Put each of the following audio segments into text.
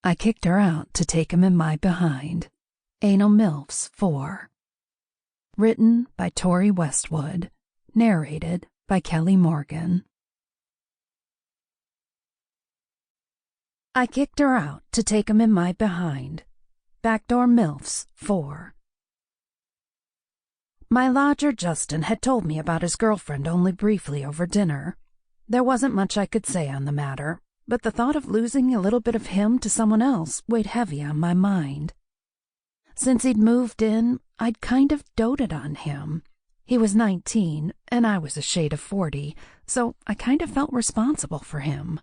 I kicked her out to take him in my behind. Anal MILFs 4. Written by Tori Westwood. Narrated by Kelly Morgan. I kicked her out to take him in my behind. Backdoor MILFs 4. My lodger Justin had told me about his girlfriend only briefly over dinner. There wasn't much I could say on the matter, but the thought of losing a little bit of him to someone else weighed heavy on my mind. Since he'd moved in, I'd kind of doted on him. He was 19, and I was a shade of 40, so I kind of felt responsible for him.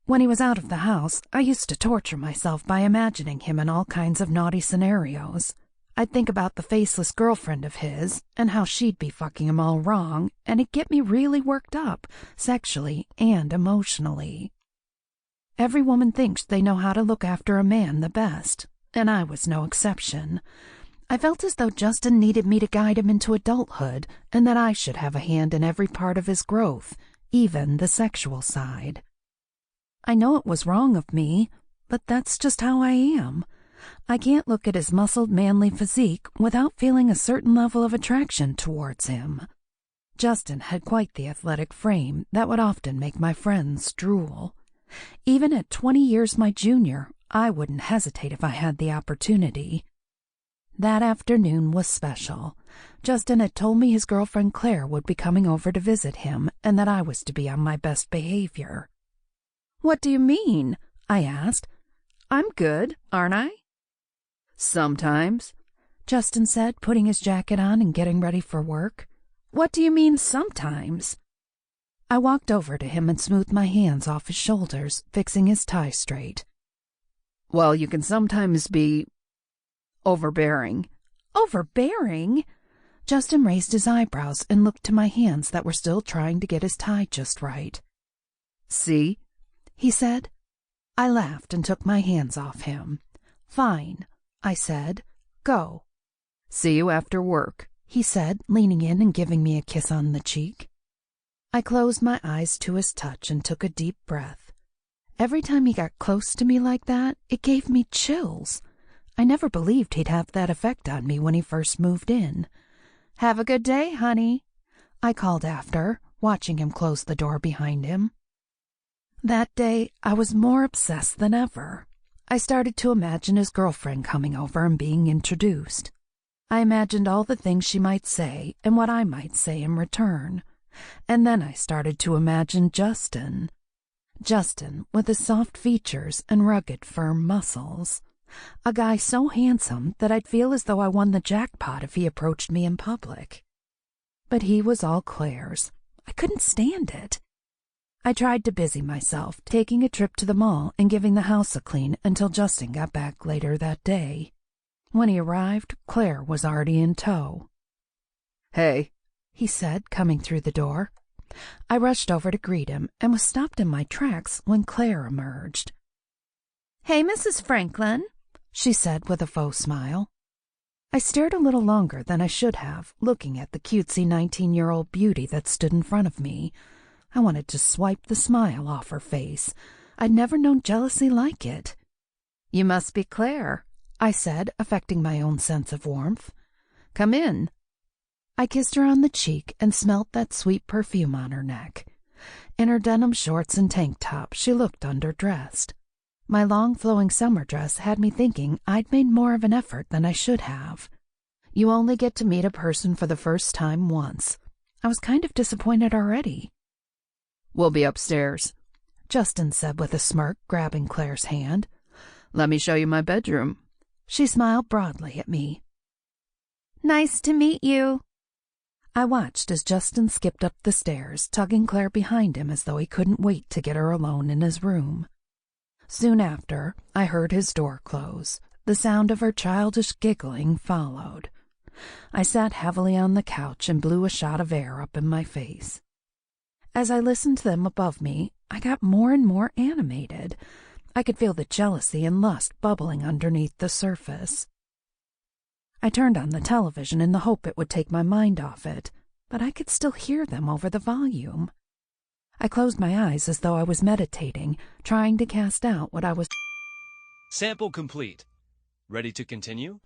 When he was out of the house, I used to torture myself by imagining him in all kinds of naughty scenarios. I'd think about the faceless girlfriend of his and how she'd be fucking him all wrong, and it'd get me really worked up, sexually and emotionally. Every woman thinks they know how to look after a man the best, and I was no exception. I felt as though Justin needed me to guide him into adulthood, and that I should have a hand in every part of his growth, even the sexual side. I know it was wrong of me, but that's just how I am. I can't look at his muscled, manly physique without feeling a certain level of attraction towards him. Justin had quite the athletic frame that would often make my friends drool. Even at 20 years my junior, I wouldn't hesitate if I had the opportunity. That afternoon was special. Justin had told me his girlfriend Claire would be coming over to visit him and that I was to be on my best behavior. "What do you mean?" I asked. "I'm good, aren't I?" "Sometimes," Justin said, putting his jacket on and getting ready for work. "What do you mean, sometimes?" I walked over to him and smoothed my hands off his shoulders, fixing his tie straight. "Well, you can sometimes be overbearing." "Overbearing?" Justin raised his eyebrows and looked to my hands that were still trying to get his tie just right. "See?" he said. I laughed and took my hands off him. "Fine," I said. "Go." "See you after work," he said, leaning in and giving me a kiss on the cheek. I closed my eyes to his touch and took a deep breath. Every time he got close to me like that, it gave me chills. I never believed he'd have that effect on me when he first moved in. "Have a good day, honey," I called after, watching him close the door behind him. That day, I was more obsessed than ever. I started to imagine his girlfriend coming over and being introduced. I imagined all the things she might say and what I might say in return. And then I started to imagine Justin. Justin with his soft features and rugged, firm muscles. A guy so handsome that I'd feel as though I won the jackpot if he approached me in public. But he was all Claire's. I couldn't stand it. I tried to busy myself, taking a trip to the mall and giving the house a clean until Justin got back later that day. When he arrived, Claire was already in tow. "Hey," he said, coming through the door. I rushed over to greet him and was stopped in my tracks when Claire emerged. "Hey, Mrs. Franklin," she said with a faux smile. I stared a little longer than I should have, looking at the cutesy 19-year-old beauty that stood in front of me. I wanted to swipe the smile off her face. I'd never known jealousy like it. "You must be Claire," I said, affecting my own sense of warmth. "Come in." I kissed her on the cheek and smelt that sweet perfume on her neck. In her denim shorts and tank top, she looked underdressed. My long flowing summer dress had me thinking I'd made more of an effort than I should have. You only get to meet a person for the first time once. I was kind of disappointed already. "We'll be upstairs," Justin said with a smirk, grabbing Claire's hand. "Let me show you my bedroom." She smiled broadly at me. "Nice to meet you." I watched as Justin skipped up the stairs, tugging Claire behind him as though he couldn't wait to get her alone in his room. Soon after, I heard his door close. The sound of her childish giggling followed. I sat heavily on the couch and blew a shot of air up in my face. As I listened to them above me, I got more and more animated. I could feel the jealousy and lust bubbling underneath the surface. I turned on the television in the hope it would take my mind off it, but I could still hear them over the volume. I closed my eyes as though I was meditating, trying to cast out what I was Sample complete. Ready to continue?